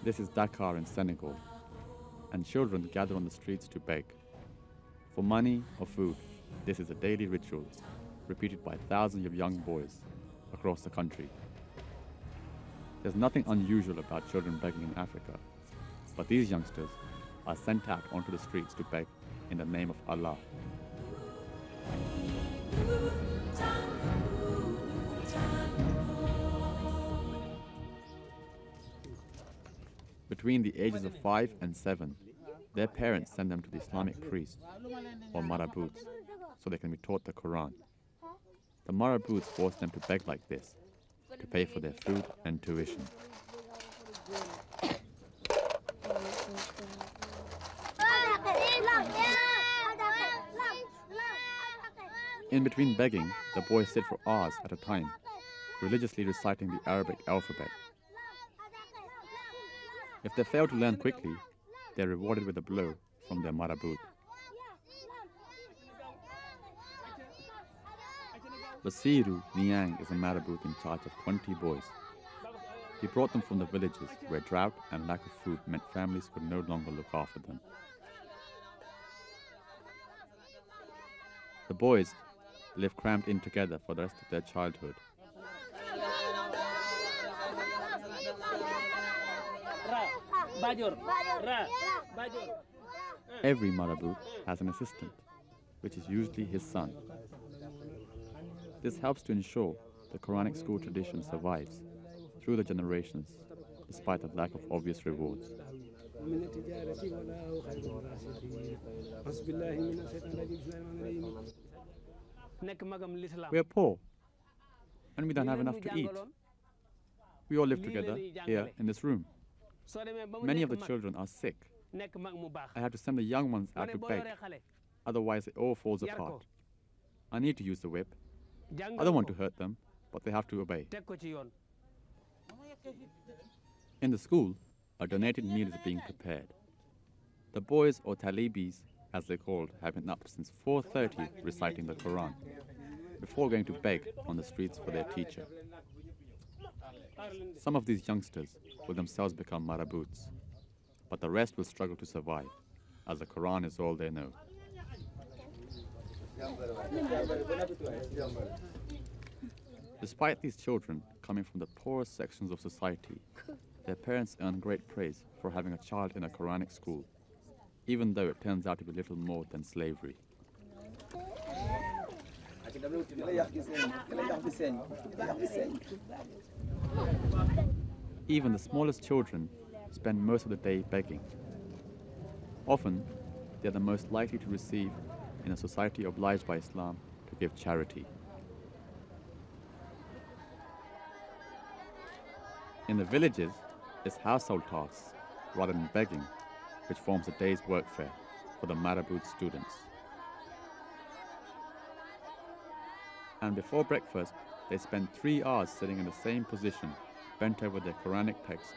This is Dakar in Senegal, and children gather on the streets to beg. For money or food, this is a daily ritual, repeated by thousands of young boys across the country. There's nothing unusual about children begging in Africa, but these youngsters are sent out onto the streets to beg in the name of Allah. Between the ages of 5 and 7, their parents send them to the Islamic priests, or marabouts, so they can be taught the Koran. The marabouts force them to beg like this, to pay for their food and tuition. In between begging, the boys sit for hours at a time, religiously reciting the Arabic alphabet. If they fail to learn quickly, they are rewarded with a blow from their marabout. Basiru Niang is a marabout in charge of 20 boys. He brought them from the villages where drought and lack of food meant families could no longer look after them. The boys live crammed in together for the rest of their childhood. Every marabout has an assistant, which is usually his son. This helps to ensure the Koranic school tradition survives through the generations, despite the lack of obvious rewards. We are poor, and we don't have enough to eat. We all live together here in this room. Many of the children are sick. I have to send the young ones out to beg, otherwise it all falls apart. I need to use the whip. I don't want to hurt them, but they have to obey. In the school, a donated meal is being prepared. The boys, or talibis, as they're called, have been up since 4:30 reciting the Quran, before going to beg on the streets for their teacher. Some of these youngsters will themselves become marabouts, but the rest will struggle to survive, as the Quran is all they know. Despite these children coming from the poorest sections of society, their parents earn great praise for having a child in a Quranic school, even though it turns out to be little more than slavery. Even the smallest children spend most of the day begging. Often, they are the most likely to receive in a society obliged by Islam to give charity. In the villages, it's household tasks rather than begging, which forms a day's workfare for the marabout students. And before breakfast, they spend 3 hours sitting in the same position, bent over their Quranic text,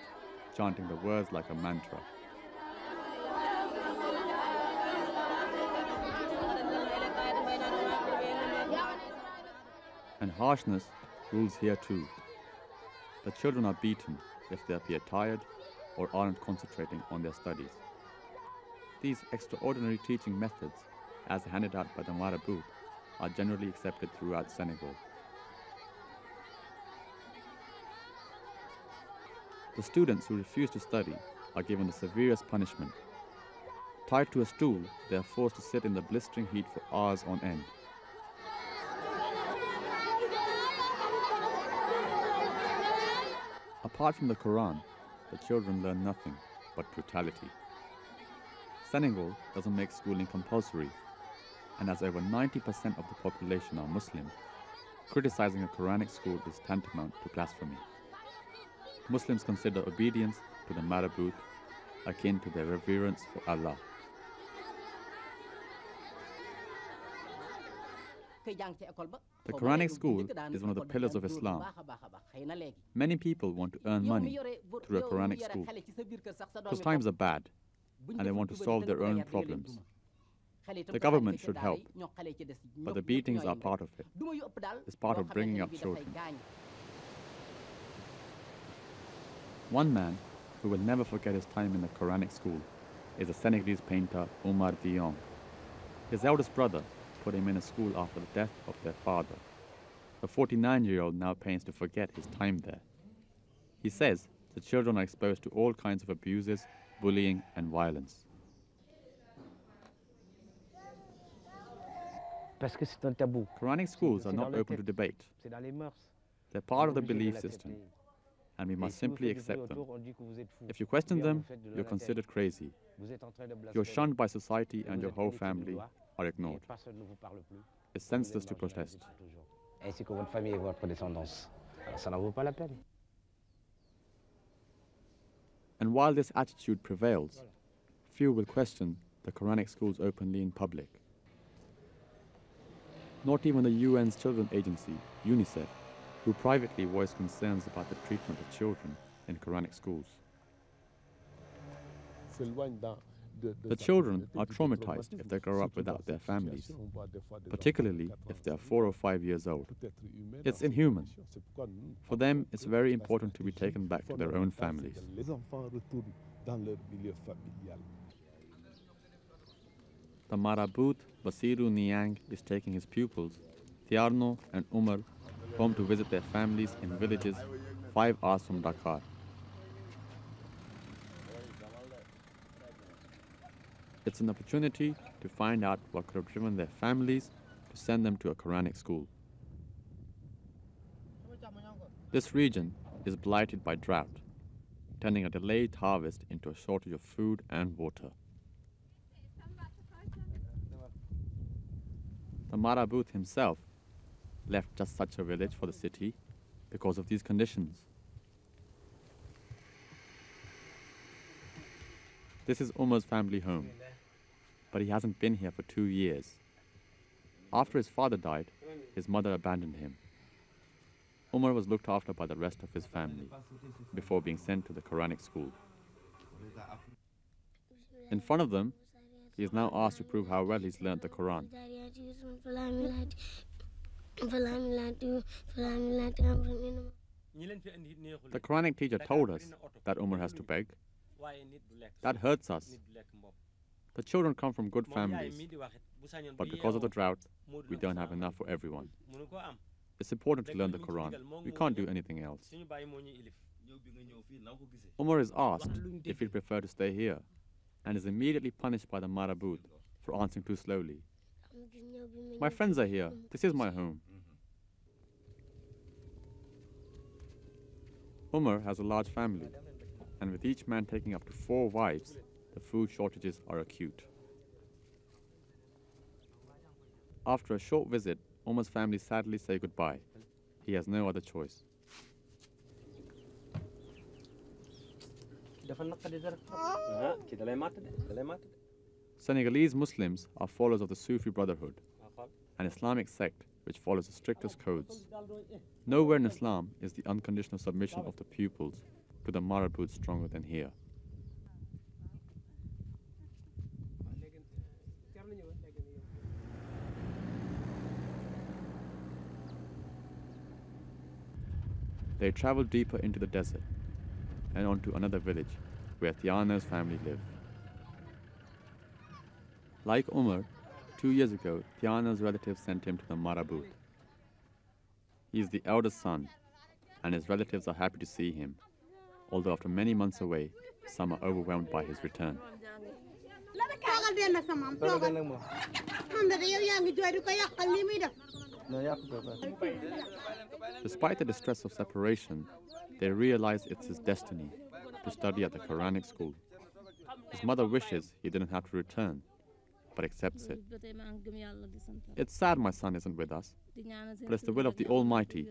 chanting the words like a mantra. And harshness rules here too. The children are beaten if they appear tired or aren't concentrating on their studies. These extraordinary teaching methods, as handed out by the marabout, are generally accepted throughout Senegal. The students who refuse to study are given the severest punishment. Tied to a stool, they are forced to sit in the blistering heat for hours on end. Apart from the Quran, the children learn nothing but brutality. Senegal doesn't make schooling compulsory, and as over 90% of the population are Muslim, criticizing a Quranic school is tantamount to blasphemy. Muslims consider obedience to the marabout akin to their reverence for Allah. The Quranic school is one of the pillars of Islam. Many people want to earn money through a Quranic school because times are bad and they want to solve their own problems. The government should help, but the beatings are part of it. It's part of bringing up children. One man who will never forget his time in the Koranic school is the Senegalese painter Omar Dion. His eldest brother put him in a school after the death of their father. The 49-year-old now paints to forget his time there. He says the children are exposed to all kinds of abuses, bullying and violence. Quranic schools are not open to debate. They're part of the belief system, and we must simply accept them. If you question them, you're considered crazy. You're shunned by society and your whole family are ignored. It's senseless to protest. And while this attitude prevails, few will question the Quranic schools openly in public. Not even the UN's children's agency, UNICEF, who privately voiced concerns about the treatment of children in Quranic schools. The children are traumatized if they grow up without their families, particularly if they are 4 or 5 years old. It's inhuman. For them, it's very important to be taken back to their own families. The Marabout Basiru Niang is taking his pupils, Tiarno and Umar, home to visit their families in villages 5 hours from Dakar. It's an opportunity to find out what could have driven their families to send them to a Quranic school. This region is blighted by drought, turning a delayed harvest into a shortage of food and water. The Marabout himself left just such a village for the city because of these conditions. This is Umar's family home, but he hasn't been here for 2 years. After his father died, his mother abandoned him. Umar was looked after by the rest of his family before being sent to the Quranic school. In front of them, he is now asked to prove how well he's learned the Quran. The Quranic teacher told us that Umar has to beg. That hurts us. The children come from good families, but because of the drought, we don't have enough for everyone. It's important to learn the Quran. We can't do anything else. Umar is asked if he'd prefer to stay here, and is immediately punished by the Marabout for answering too slowly. My friends are here. This is my home. Umar has a large family, and with each man taking up to 4 wives, the food shortages are acute. After a short visit, Umar's family sadly say goodbye. He has no other choice. Senegalese Muslims are followers of the Sufi Brotherhood, an Islamic sect which follows the strictest codes. Nowhere in Islam is the unconditional submission of the pupils to the Marabout stronger than here. They travel deeper into the desert and onto another village where Tiana's family live. Like Umar, 2 years ago, Tiana's relatives sent him to the Marabout. He is the eldest son, and his relatives are happy to see him, although after many months away, some are overwhelmed by his return. Despite the distress of separation, they realize it's his destiny to study at the Quranic school. His mother wishes he didn't have to return, but accepts it. It's sad my son isn't with us, but it's the will of the Almighty,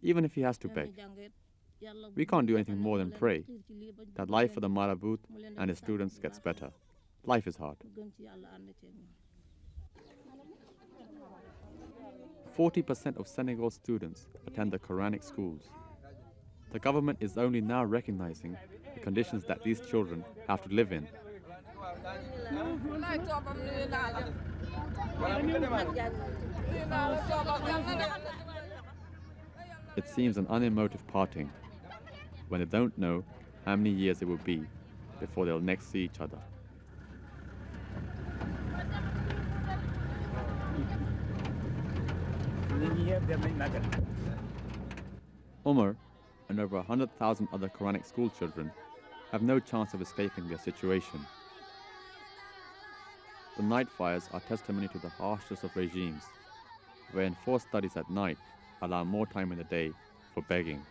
even if he has to beg. We can't do anything more than pray that life for the Marabout and his students gets better. Life is hard. 40% of Senegal's students attend the Quranic schools. The government is only now recognizing the conditions that these children have to live in. It seems an unemotive parting when they don't know how many years it will be before they'll next see each other. Umar and over 100,000 other Koranic school children have no chance of escaping their situation. The night fires are testimony to the harshness of regimes, where enforced studies at night allow more time in the day for begging.